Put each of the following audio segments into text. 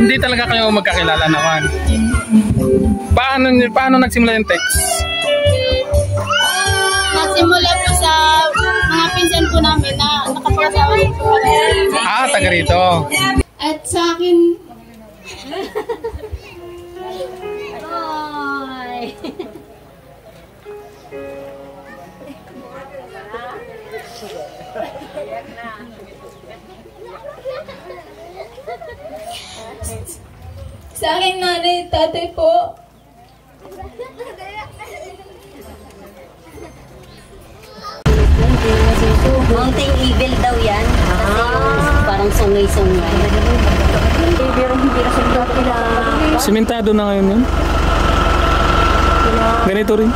Hindi talaga kayo magkakilala naman. Paano nagsimula yung text? Nagsimula po sa mga pinsan po namin na nakapag-asawa po. Taga rito. At sa akin... Sa akin nanay, tatay po. Mountain Evil daw yan. Parang sungay-sungay. Pero hindi na sila kila. Simentado na ngayon yun? Ganito rin?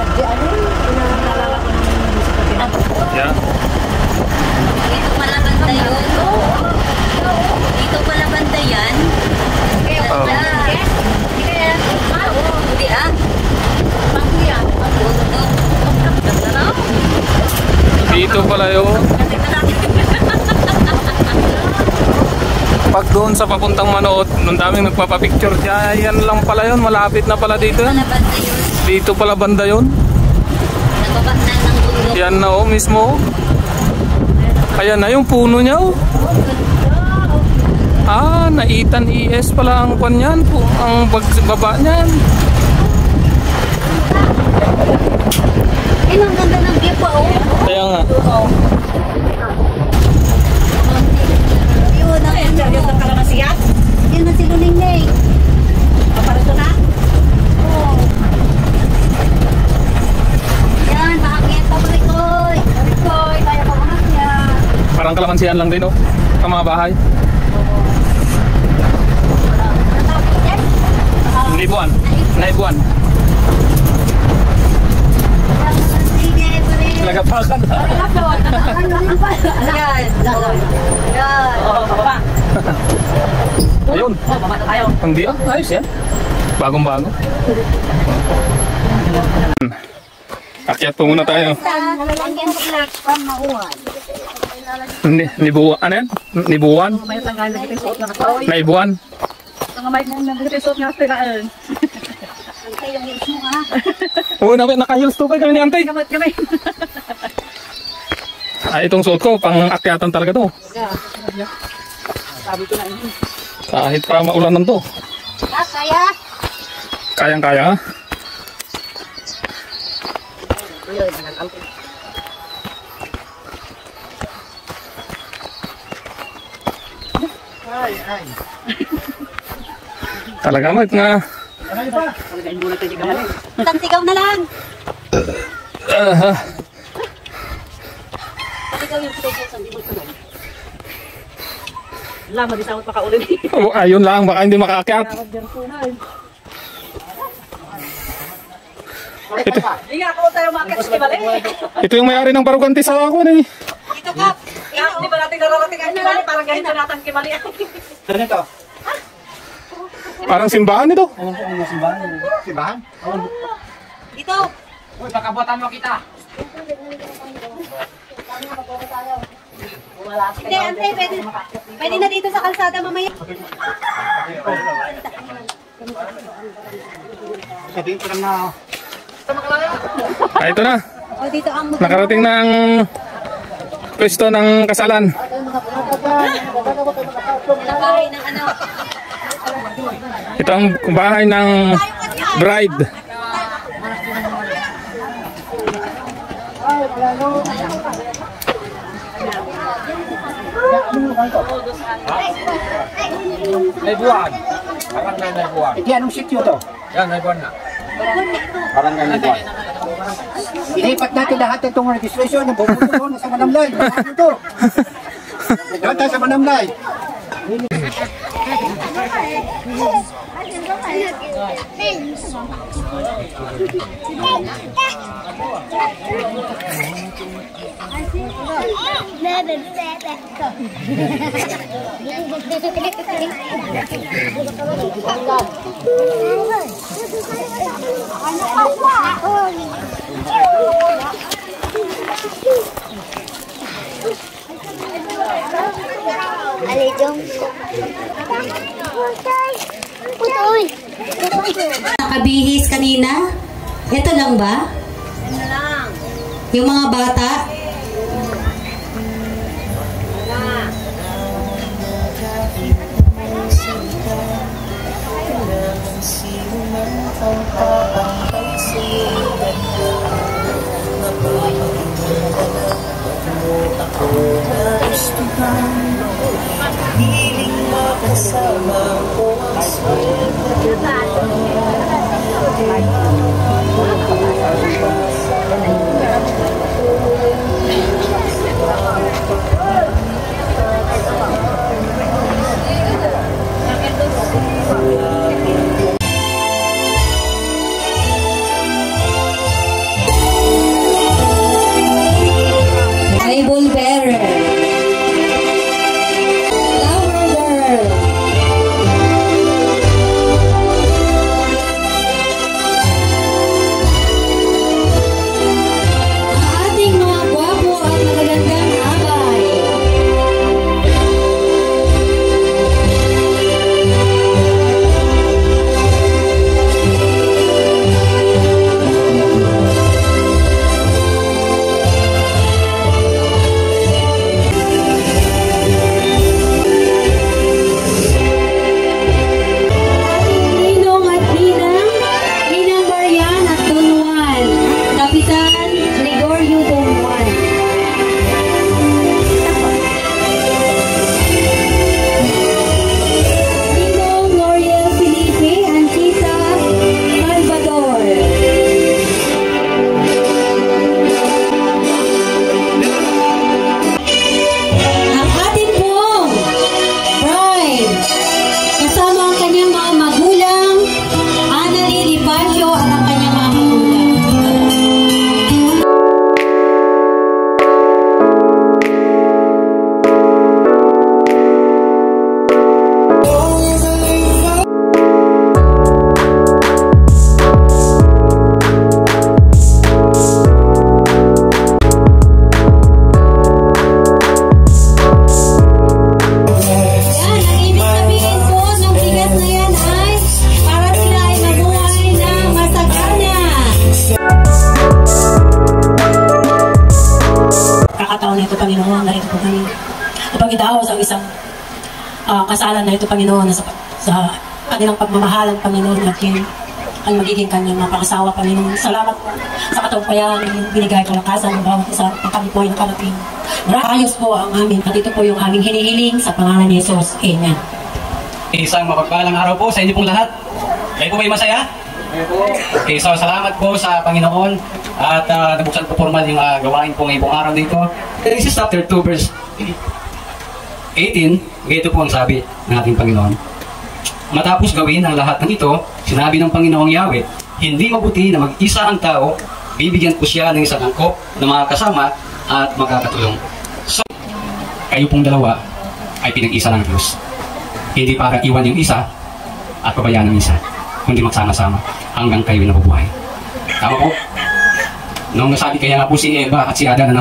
Yeah. Dito pala banda yun. Dito pala banda yan. Hindi Dito pala yun. Pag doon sa papuntang Manood, nung daming nagpapapicture dyan, yan lang pala yun, malapit na pala dito. Dito pala banda yun. Yan na mismo. Ayan na yung puno niya Naitan ES pala ang kwan yan, ang baba niyan. Ang ganda ng view pa Kaya nga. Yun ang interview ng Kalamasiat. Yun na si Luling na Paparito na? Oo. Yan, makakita mo Rikoy. Rikoy, kaya pa mga niya. Parang Kalamansian lang din sa mga bahay. Naibuan. Nagapakan. Ayun. Hindi ayos yan. Bagong-bago. Akyat po muna tayo. Nibuan. Ano yan? Nibuan? Naibuan? Oo, naka-heels to kami ni Antay. Itong suot ko, pang-akyatan talaga to. Kahit pa maulanan to. Kaya? Kayang-kaya. Talaga mo nga. Tantigaw na lang. Lama di sawat makaulit. Ayun lang, baka hindi makaakyat. Ito yung may-ari ng Baruganti sa ako ni. Ito Kap. Di ba natin nararating ang Kimali? Parang ganito natin Kimali. Ito. Parang simbahan ito. Simbahan? Dito. Uy, pakabutan mo kita. Hindi, Ante, pwede na dito sa kalsada mamaya. Sabihin ko lang na. Ito na. O, dito ang Nakarating na ang pwesto ng kasalan. bahay ng ano. Ito ang bahay ng bride. Naibuan. Barangay Naibuan. Iti anong sityo to? Yan, Naibuan na. Barangay Naibuan. Ilipat natin lahat itong registration ng bumubuto sa Manamlay. Ito. Nagkata sa Manamlay. Alijong. Putoy. Nakabihis kanina? Ito lang ba? Ano lang? Yung mga bata? Bible bearer. Flower girl. Ang ating mga gwapo at magagandang abay. Ninong at Ninang, Ninang Marian at Don Juan, Kapitan Gregorio Don Juan. Ninong Noriel Felipe and Tita Salvador. Ang ating pong bride, kasama ang kanyang mga magulang, Annalyn Ipacio at ang kanyang mga magulang. Yan, ang ibig sabihin po ng bigas na yan ay para sila ay mabuhay ng masagana. Kakataon na ito, Panginoon, narito po kami. Napag-idaos ang isang kasalan na ito, Panginoon, sa kanilang pagmamahalan, Panginoon, at yun ang magiging kanyang mapakasawa, Panginoon. Salamat po sa katagumpayan ng binigay kalakasan ng bawat isa ng kami po ay nakalapin. Maayos po ang amin at ito po yung aming hinihiling sa pangalan ni Jesus. Amen. Isang mapagpalang araw po sa inyo pong lahat. Kayo po ba'y masaya? Okay, so salamat po sa Panginoon at nabuksan po formal yung gawain po ngayong pong araw dito. This is chapter 2 verse 18. Ito po ang sabi ng ating Panginoon. Matapos gawin ang lahat ng ito, sinabi ng Panginoong Yahweh, hindi mabuti na mag-isa ang tao, bibigyan ko siya ng isang angkop ng mga kasama at magkakatulong. So, kayo pong dalawa ay pinag-isa ng Diyos. Hindi para iwan yung isa at pabayaan ng isa, kundi magsama-sama hanggang kayo nabubuhay. Tama po? Nung nasabi kaya nga po si Eva at si Adan,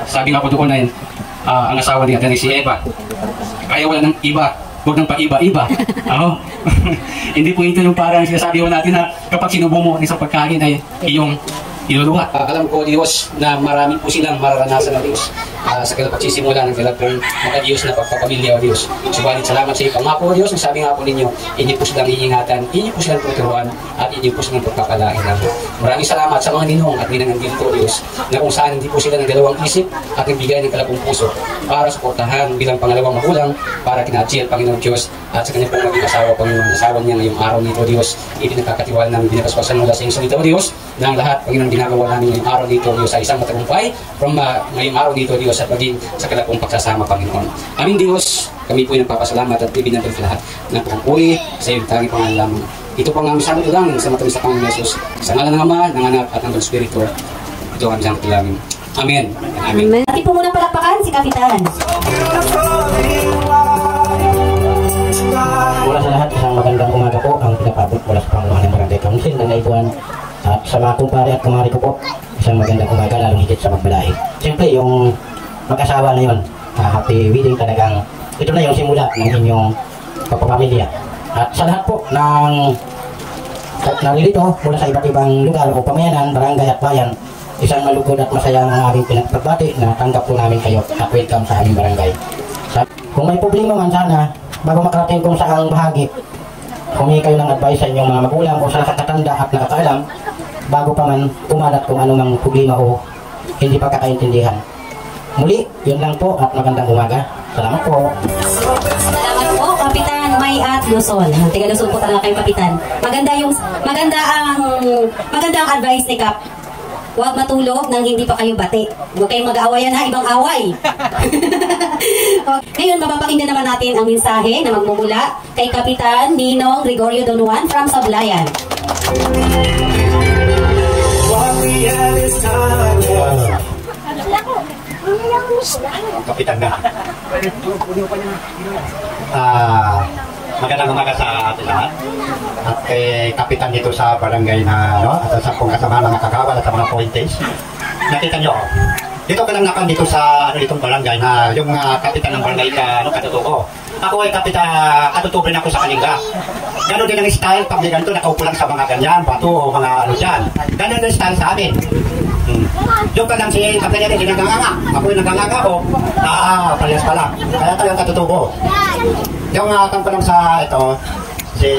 sabi nga po doon na ang asawa ni Adan ay si Eva. Kaya wala ng iba, huwag nang paiba-iba. Hindi po ito yung parang sinasabi ko natin na kapag sinubo mo ng isang pagkain ay iyong iluluha. Alam ko, Diyos, na marami po silang mararanasan ng Diyos sa kanilang pagsisimula ng kanilang pong maka-Diyos na pagpapamilya o Diyos. Subalit salamat sa iyo. Pangako, Diyos, sabi nga po ninyo, hindi po silang iingatan, hindi po silang tuturuan, at hindi po silang pagpapalain namin. Maraming salamat sa mga ninong at ninang dito, Diyos, na kung saan hindi po sila ng dalawang isip at nagbigay ng kalabong puso para suportahan bilang pangalawang magulang para kina-Jill, Panginoon Diyos, at sa kanyang pong maging asawa, Panginoon. Asawa niya ngayong araw nito, Diyos, ipinagkakatiwala namin binapaspasan mula sa iyong salita, Diyos, na ang lahat, Panginoon, ginagawa namin ngayong araw dito, Diyos, sa isang matagumpay from ngayong araw dito, Diyos, at maging sa kalapong pagsasama, Panginoon. Aming Diyos, kami po ay nagpapasalamat at ibinabalik lahat ng pagpupuri sa iyong tanging pangalan lamang. Ito pang aming sabi lang sa matamis sa Panginoon Jesus. Sa ngalan ng Ama, ng Anak at ng Espiritu. Ito ang aming sabi lamang. Amen. Amen. Natin po muna palakpakan si Kapitan. Mula sa lahat, isang magandang umaga po ang pinapabot mula sa Pangunahan ng Barangay Council ng Naibuan. At sa mga kumpare at kumari ko po, isang magandang umaga lalong higit sa magbalahe. Siyempre, yung mag-asawa na yun, happy wedding, talagang ito na yung simula ng inyong pagpapamilya. At sa lahat po ng naririto mula sa iba't ibang lugar o pamayanan, barangay at bayan, isang malugod at masaya ang aming pinagbati na tanggap po namin kayo at welcome sa aming barangay. Kung may problema man sana, bago makarating kung saang bahagi, humingi kayo ng advice sa inyong mga magulang o sa nakakatanda at nakakaalam bago pa man kumalat kung anumang problema o hindi pagkakaintindihan. Muli, yun lang po at magandang umaga. Salamat po. Salamat po, Kapitan May at Luzon. Tiga Luzon po talaga kayo, Kapitan. Maganda ang advice ni Kap. Huwag matulog nang hindi pa kayo bati. Huwag kayong mag-aawayan ha, ibang away. Ngayon, mapapakinggan naman natin ang mensahe na magmumula kay Kapitan Ninong Gregorio Don Juan from Sablayan. Kapitan na. Magandang umaga sa atin lahat. At kay Kapitan dito sa barangay na at sa pong kasama ng mga kagawad at sa mga pointes. Nakita nyo, dito ka lang nakan dito sa itong barangay na yung Kapitan ng barangay katutuko. Ako ay katutubo rin ako sa Kalinga. Ganon din ang style pag may ganito, nakaupo lang sa mga ganyan, bato o mga ano dyan. Ganon din style sa amin. Yung ka lang si Kapitan hindi naganganga. Ako yung naganganga o parehas pala. Kaya tayo katutubo. Yung kampalang sa ito, si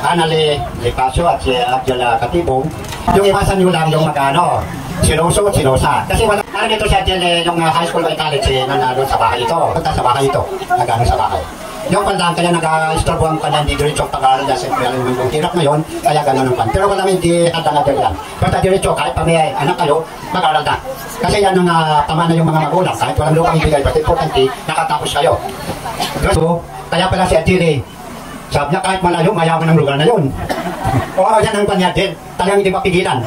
Anale Lipacio at si Abdel Katibong, yung iwasan nyo lang yung magano, sinuso at sinusa. Kasi wala, ano dito si Abdel, yung high school by college, nanalo sa bahay ito. Punta sa bahay ito, nagano sa bahay. Yung pandaan kaya nag-istorbo ang kanya hindi diretso pag-aaral niya sa yung hirap ngayon, kaya gano'n ang pan. Pero wala hindi handa-handa yan. Basta diretso, kahit pa may anak kayo, mag-aaral na. Kasi yan ang pamana yung mga magulang, kahit walang lupang ibigay, but importante, nakatapos kayo. So, kaya pala si Adire, sabi niya kahit malayo, mayaman ang lugar na yun. Oo, yan ang panya din. Talagang hindi mapigilan.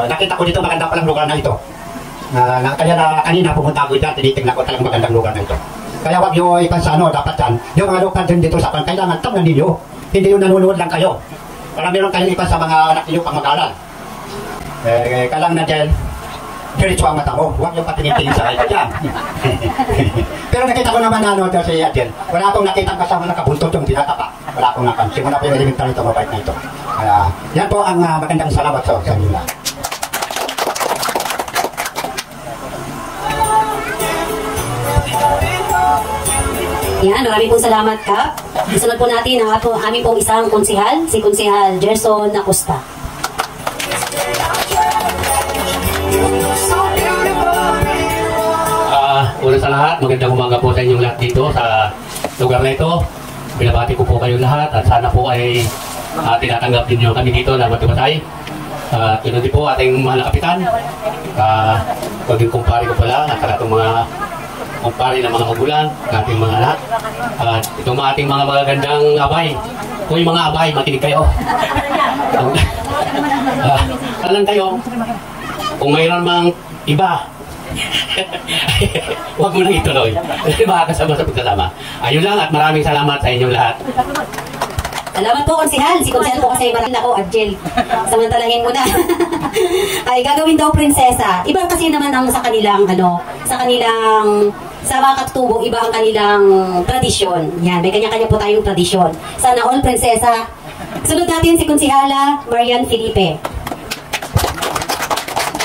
Nakita ko dito, maganda palang lugar na ito. Kaya na kanina pumunta ako dyan, tinitignan ko talagang magandang lugar na ito. Kaya wag nyo ipansano, dapat yan. Yung mga lugar din dito sa pan, kailangan tamnan ninyo. Hindi yung nanonood lang kayo. Para meron kayong ipan sa mga anak ninyo pang mag-aaral. Kailangan na dyan, diretso ang mata mo. Huwag yung patinitingin sa iba dyan. Pero nakita ko naman na si Adel. Wala akong nakita kasama nakabuntot yung tinatapa. Wala akong nakan. Simula po yung elemental nito, mabait na ito. Yan po ang magandang salamat sa inyo na. Yan, maraming pong salamat, Kap. Isunod po natin ang aming pong isang konsihal, si Konsihal Gerson Acosta. Una sa lahat, magandang umaga po sa inyong lahat dito sa lugar na ito. Binabati ko po kayo lahat at sana po ay tinatanggap ninyo kami dito na Matiwasay. Yun din po ating mahal na kapitan. Paging kumpare ko pala at itong mga kumpare ng mga magulang, ating mga anak. Itong ating mga magagandang abay. Kung yung mga abay, makinig kayo. Alam kayo, kung mayroon mang iba, huwag mo nang ituloy. Kasi makakasama sa pagkasama. Ayun lang at maraming salamat sa inyong lahat. Salamat po, Konsihal. Si Konsihal po kasi marami ako, Adjel. Samantalahin mo na. Ay, gagawin daw prinsesa. Iba kasi naman ang sa kanilang, sa mga katutubo, iba ang kanilang tradisyon. Yan, may kanya-kanya po tayong tradisyon. Sana all, prinsesa. Sunod natin si Konsihala Marian Felipe.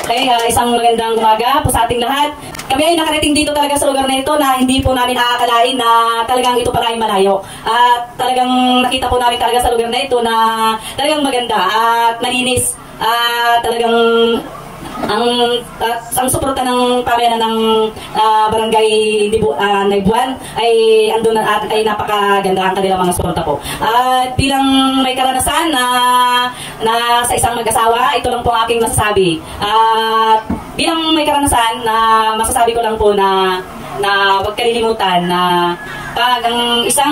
Okay, isang magandang umaga po sa ating lahat. Kami ay nakarating dito talaga sa lugar na ito na hindi po namin aakalain na talagang ito pala ay malayo. At talagang nakita po namin talaga sa lugar na ito na talagang maganda at malinis. At talagang ang suporta ng pamayanan ng barangay Naibuan ay andun at ay napakaganda ang kanilang mga suporta po. At bilang may karanasan na sa isang mag-asawa, ito lang po ang aking masasabi. At bilang may karanasan na masasabi ko lang po na huwag kalilimutan na pag ang isang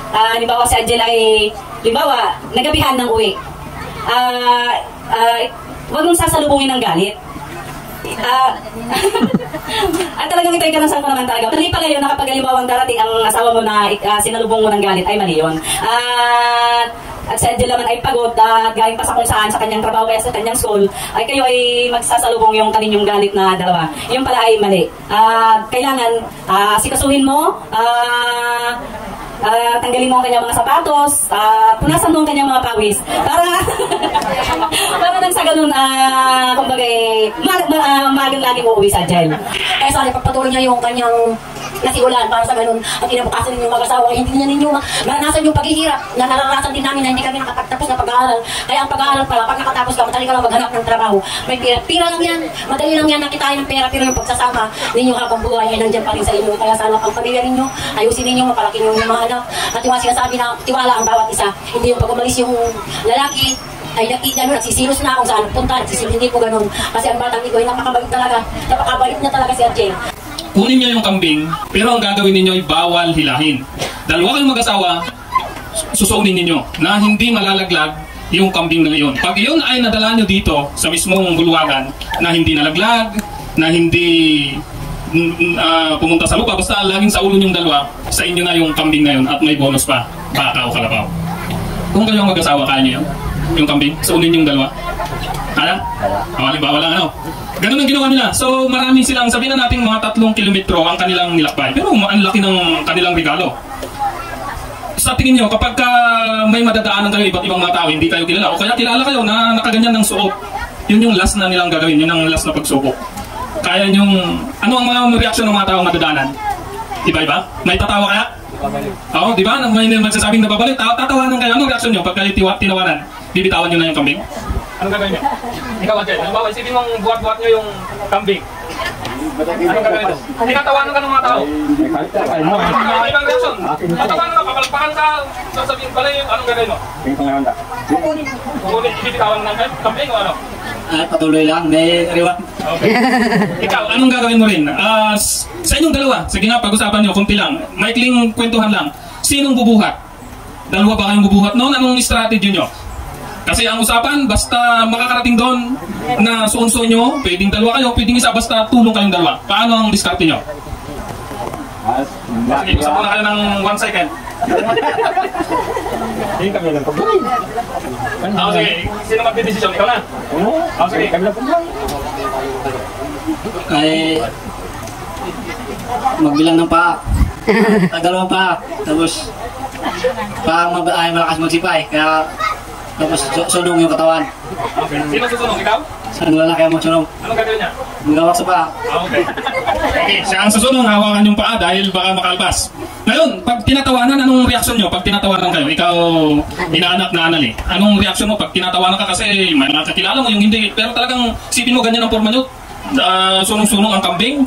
halimbawa si Angela ay halimbawa nagabihan ng uwi, huwag mong sasalubungin ng galit. At talagang ito ay karanasan ko naman talaga. Mali pala yun na kapag halimbawang darating ang asawa mo na sinalubong mo ng galit, ay mali yun. At at si Angel naman ay pagod at galing pa sa kung saan sa kanyang trabaho kaya sa kanyang school, ay kayo ay magsasalubong yung kaninyong galit na dalawa. Yung pala ay mali. Kailangan sikasuhin mo, tanggalin mo ang kanyang mga sapatos, punasan mo ang kanyang mga pawis para nang sa ganun, kumbaga magang lagi mo uwi sa jail. Kaya sana pagpatuloy niya yung kanyang nasiulan para sa ganun at inabukasan ninyong mag-asawa, hindi niya ninyo maranasan yung paghihirap na nararasan din namin na hindi kami nakatapos na pag-aaral. Kaya ang pag-aaral pala, pag nakatapos ka, madali ka lang maghanap ng trabaho. May pira lang yan, madali lang yan nakitain ng pera, pero yung pagsasama ninyo habang buhay ay nandiyan pa rin sa inyo. Kaya sana ang pamilya ninyo, ayusin ninyo, mapalaki ninyo yung mga anak. At yung sinasabi na tiwala ang bawat isa, hindi yung pag umalis yung lalaki, ay nagsisilos na kung saan punta, hindi po ganun. Kasi ang batang ito ay napakabait niya talaga si Angel. Kunin niyo yung kambing, pero ang gagawin ninyo ay bawal hilahin. Dalawa kayong mag-asawa, susunin ninyo na hindi malalaglag yung kambing na iyon. Pag iyon ay nadala nyo dito sa mismong bulwagan na hindi nalaglag, na hindi pumunta sa lupa, basta laging sa ulo nyong dalawa, sa inyo na yung kambing na yun at may bonus pa, baka o kalabaw. Kung kayo ang mag-asawa, kaya nyo yun? Yung kambing, sa ulo nyong dalawa? Kaya? Halimbawa lang, ano? Ganun ang ginawa nila. So marami silang, sabihin na natin mga 3 kilometro ang kanilang nilakbay. Pero ang laki ng kanilang regalo. Sa tingin nyo, kapag may madadaanan kayo iba't ibang mga tao, hindi kayo kilala, o kaya kilala kayo na nakaganyan ng suot, yun yung last na nilang gagawin, yun ang last na pagsubok. Kaya yung, ano ang mga reaksyon ng mga tao madadaanan? Iba-iba? May tatawa kaya? Oo, di ba? May magsasabing nababalik, tatawanan kayo. Anong reaksyon nyo pag kayo tinawanan? Bibitawan nyo na yung kambing? Anong gagawin nyo? Ikaw, Angel, halimbawa, isipin mong buhat-buhat nyo yung kambing. Anong gagawin nyo? Tinatawanan ka ng mga tao. Ibang reaksyon. Tatawanan ka, papalpakan ka, sasabihin pala yung anong gagawin mo? Kukunin, ibibitawan ng kambing o ano? Patuloy lang, may reward. Okay. Ikaw, anong gagawin mo rin? Sa inyong dalawa, sige nga, pag-usapan nyo, kunti lang. Maikling kwentuhan lang. Sinong bubuhat? Dalawa ba kayong bubuhat noon? Anong strategy nyo? Kasi ang usapan, basta makakarating doon na suunso nyo, pwedeng dalawa kayo, pwedeng isa, basta tulong kayong dalawa. Paano ang diskarte nyo? Sige, usap muna kayo ng 1 second. Hindi kami lang pagbuhay. Sige, sino magdidesisyon? Ikaw na? Sige, kami lang pagbuhay. Ay, magbilang ng paa. Dalawang paa. Tapos, ay malakas magsipay. Kaya, tapos sunong yung katawan. Okay. Sino susunong? Ikaw? Saan lalaki ang magsunong? Anong gagawin niya? Magawak sa paa. Okay. Okay, siya ang susunong, hawakan yung paa dahil baka makalpas. Ngayon, pag tinatawanan, anong reaksyon nyo? Pag tinatawanan kayo, ikaw, inaanak na anali. Anong reaksyon mo pag tinatawanan ka kasi may nakakilala mo yung hindi. Pero talagang sipin mo ganyan ang forma nyo. Sunong-sunong ang kambing.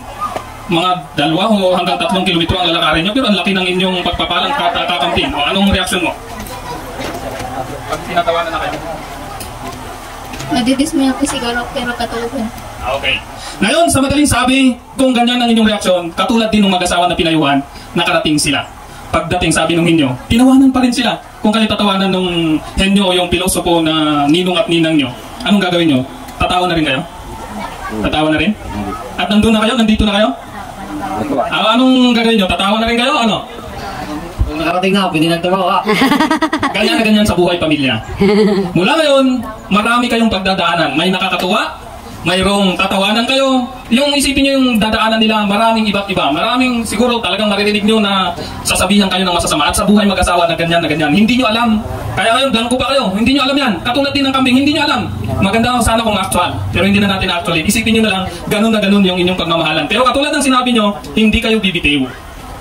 Mga 2 o hanggang 3 kilometro ang lalakarin nyo. Pero ang laki ng inyong pagpapalang kakambing. Anong reaksyon mo? Pag tinatawanan na kayo. Nadidismaya po siguro pero katulad. Okay. Ngayon, sa madaling sabi, kung ganyan ang inyong reaksyon, katulad din ng mag-asawa na pinayuhan, nakarating sila. Pagdating sabi ng inyo, tinawanan pa rin sila. Kung kayo tatawanan ng henyo o yung pilosopo na ninong at ninang nyo, anong gagawin nyo? Tatawa na rin kayo? Tatawa na rin? At nandun na kayo? Nandito na kayo? Anong gagawin nyo? Tatawa na rin kayo? Ano? Kung nakarating na, pwede nagtumawa. Ganyan na ganyan sa buhay pamilya. Mula ngayon, marami kayong pagdadaanan. May nakakatuwa, mayroong tatawanan kayo. Yung isipin nyo yung dadaanan nila, maraming iba't iba. Maraming siguro talagang maririnig nyo na sasabihan kayo ng masasama. At sa buhay mag-asawa na ganyan na ganyan. Hindi nyo alam. Kaya ngayon, blanco pa kayo. Hindi nyo alam yan. Katulad din ng kambing, hindi nyo alam. Maganda sana kung actual. Pero hindi na natin actually. Isipin nyo na lang, ganun na ganun yung inyong pagmamahalan. Pero katulad ng sinabi nyo, hindi kayo bibitiw.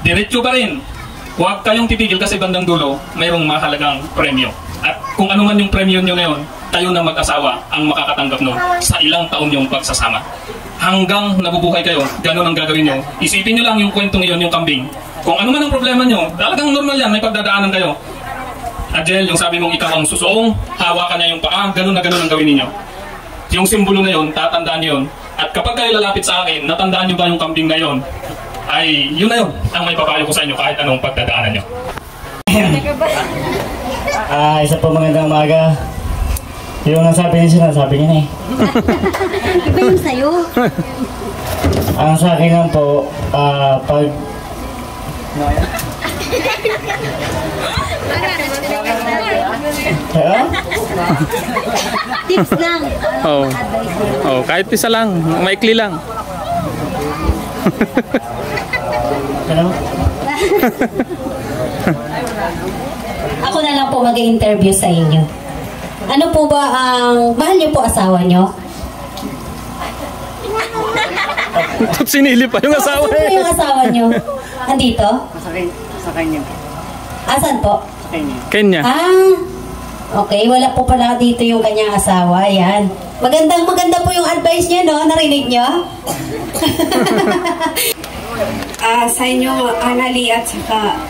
Diretso pa rin. Huwag kayong titigil kasi bandang dulo, mayroong mahalagang premyo. At kung ano man yung premyo nyo ngayon, kayo na mag-asawa ang makakatanggap nun sa ilang taon yung pagsasama. Hanggang nabubuhay kayo, ganun ang gagawin nyo. Isipin nyo lang yung kwentong iyon, yung kambing. Kung ano man ang problema nyo, talagang normal yan, may pagdadaanan kayo. Angel, yung sabi mong ikaw ang susuong, hawakan niya yung paa, ganun na ganun ang gawin ninyo. Yung simbolo na yun, tatandaan nyo yun. At kapag kayo lalapit sa akin, natandaan nyo ba yung kambing na yun? Ay, yun na yun ang may papayo ko sa inyo kahit anong pagdadaanan nyo. Isa po magandang umaga. Yung nasabi niya sinasabi niya na eh. Iba yung sa'yo. Ang sa akin lang po, pag... Tips lang. Oh. Oh, kahit isa lang, maikli lang. Ano? Ako na lang po mag-interview sa inyo. Ano po ba ang mahal niyo po asawa niyo? Sinili pa yung asawa. Asan po yung asawa niyo? Andito? Sa kanya. Asan po? Kenya. Okay, wala po pala dito yung kanyang asawa. Ayan. Maganda po yung advice niya, no? Narinig niyo? Sa inyo, Anali at saka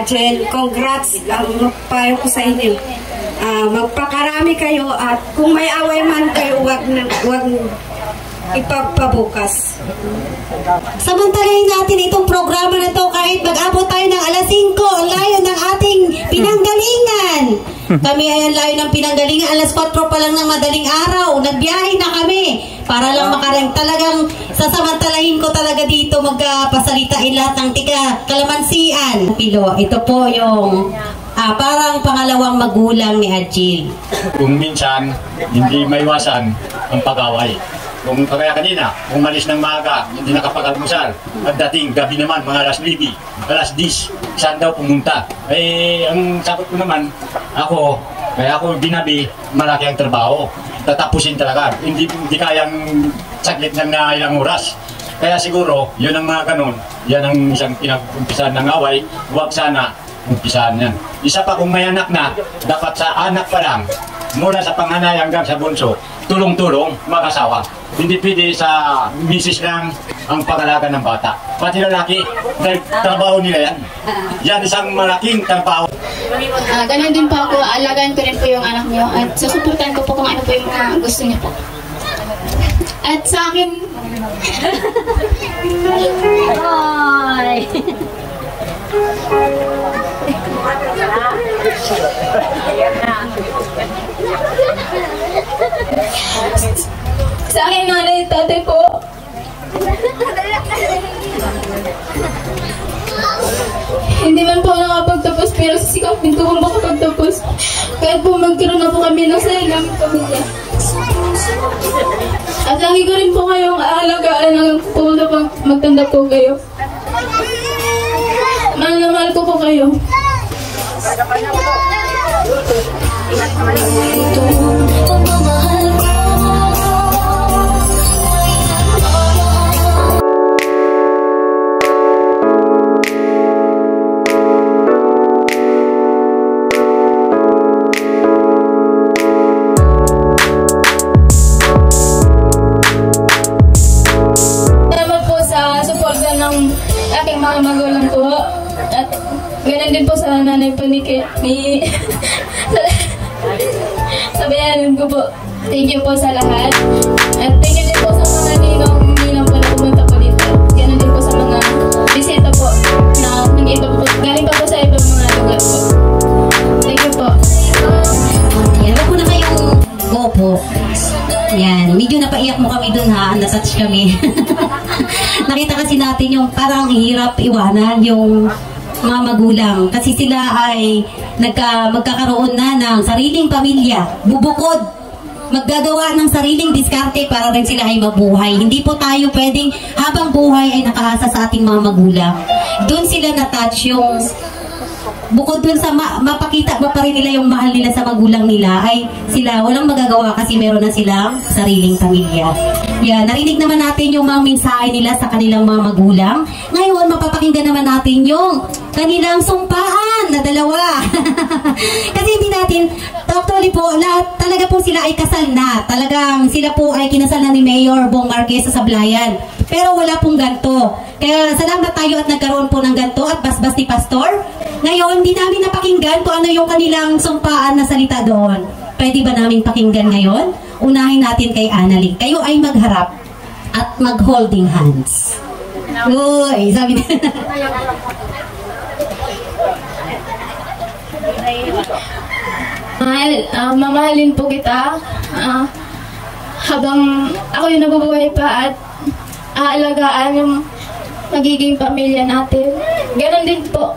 Jel, congrats. Magpayo ko sa inyo. Magpakarami kayo at kung may away man kayo, wag ipagpabukas. Samantalahin natin itong programa na to kahit mag-abot tayo ng alas 5. Ang layo ng ating pinanggalingan. Kami ay ang layo ng pinanggalingan. Alas 4 pa lang ng madaling araw. Nagbiyahe na kami. Para lang makarang talagang sasamantalahin ko talaga dito magpasalitain lahat ng tiga kalamansian. Pilo, ito po yung parang pangalawang magulang ni Adjil. Kung minsan, hindi maiwasan ang pag-away. Kung kaya kanina, umalis ng maaga, hindi nakapag-almusal. Pagdating, gabi naman, mga alas 9, alas 10, saan daw pumunta? Ang sagot ko naman, kaya ako ginabi, malaki ang trabaho. Tatapusin talaga. Hindi kayang saglit na ilang oras. Kaya siguro, yun ang mga ganun. Yan ang isang pinag-umpisahan ng away. Huwag sana umpisahan yan. Isa pa kung may anak na, dapat sa anak pa lang, mula sa panganay hanggang sa bunso, tulong-tulong mag-asawa. Hindi pwede sa misis lang ang pag-alaga ng bata. Pati lalaki, dahil trabaho nila yan. Yan isang malaking trabaho. Ganun din po ako, alagaan ko rin po yung anak niyo at susuportan ko po kung ano po yung mga gusto niyo po. At sa akin... Ay! Sa akin, nanay, tatay po. Hindi man po nakapagtapos pero sisikapin ko kung makapagtapos. Kahit po magkaroon na po kami ng sarili naming pamilya. At lagi ko rin po kayong aalagaan ng pumunta pang magtanda po kayo. Mahal na mahal ko po kayo. Aking mga magulang po at ganun din po sa nanay po ni sabayanan ko po. Thank you po sa lahat at thank you din po sa mga ninong po na pumunta po dito. Ganun din po sa mga bisita po na nag-iba po, galing pa po sa ibang mga lugar po. Thank you po. Yan, wag po na kayong go po. Yan, medyo napaiyak mo kami dun ha, natouch kami. Nakita kasi natin yung parang hirap iwanan yung mga magulang. Kasi sila ay magkakaroon na ng sariling pamilya, bubukod, maggagawa ng sariling diskarte para rin sila ay mabuhay. Hindi po tayo pwedeng habang buhay ay nakaasa sa ating mga magulang. Doon sila natouch yung bukod dun sa mapakita pa rin nila yung mahal nila sa magulang nila, ay sila walang magagawa kasi meron na silang sariling pamilya. Yan, narinig naman natin yung mga mensahe nila sa kanilang mga magulang. Ngayon, mapapakinggan naman natin yung kanilang sumpaan na dalawa. Kasi hindi natin, actually po, lahat, talaga po sila ay kasal na. Talagang sila po ay kinasal na ni Mayor Bong Marquez sa Sablayan. Pero wala pong ganto. Kaya salamat tayo at nagkaroon po ng ganto at basbas ni Pastor. Ngayon, hindi namin napakinggan kung ano yung kanilang sumpaan na salita doon. Pwede ba namin pakinggan ngayon? Unahin natin kay Annalie. Kayo ay magharap at mag-holding hands. Uy, sabi niya. Mahal, mamahalin po kita habang ako yung nabubuhay pa at aalagaan yung magiging pamilya natin. Ganon din po.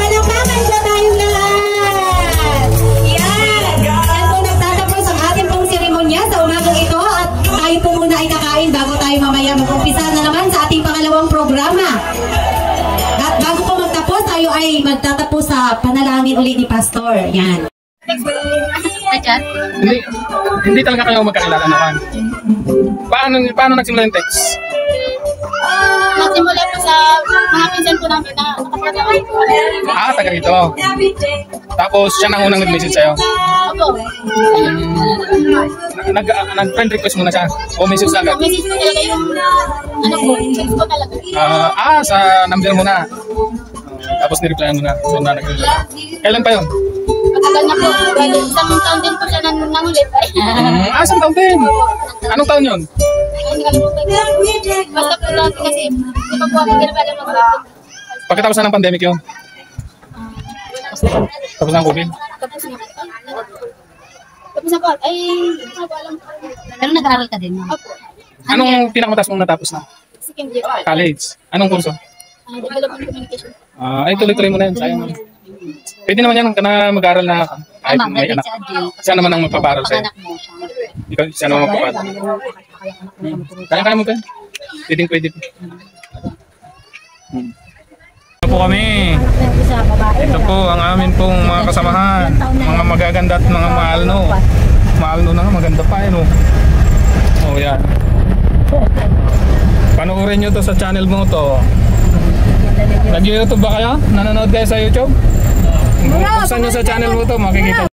Palakpakan po tayong lahat. Yan. Yan po nagtatapos ang ating pong seremonya sa umagang ito at tayo po muna ay kakain bago tayo mamaya mag-umpisa na naman sa ating pangalawang programa. At bago po magtapos, tayo ay magtatapos sa panalangin ulit ni Pastor. Yan. Hindi talaga kayo magkakilala naman. Paano nagsimula yung text? Nagsimula po sa mga pinsan po namin na nakapagkakaroon po. Taga rito. Tapos siya nang unang nag-message sa'yo. Opo. Nag-friend request muna siya. O message agad? Message po talaga yung text po talaga. Sa number mo na. Tapos ni-replyan mo na. So na nag-reply. Kailan pa yun? Matagal na po. Bali, isang taon din po siya nangulit. Isang taon din? Anong taon yun? Hindi kalimutan. Basta po lang kasi di pa po ako pinapala mag-ulit. Pagkatapos na ng pandemic yun? Tapos na ang COVID? Tapos na po. Ay, hindi ko alam. Pero nag-aaral ka din. Opo. Anong pinakamataas mong natapos na? Second year. College? Anong kurso? Development communication. Ay, tuloy-tuloy mo na yun. Sayang mo. Pwede naman yan ka na mag-aaral na kahit may anak. Siya naman ang magpaparal sa'yo. Ikaw, siya naman magpaparal. Kaya mo pa yun. Pwede. Ito po kami. Ito po ang amin pong mga kasamahan. Mga magaganda at mga maalno. Maalno na nga, maganda pa yun. Oh, yan. Panoorin nyo to sa channel mo to. Nag-YouTube ba kayo? Nanonood kayo sa YouTube? Buksan nyo sa channel mo to, makikita.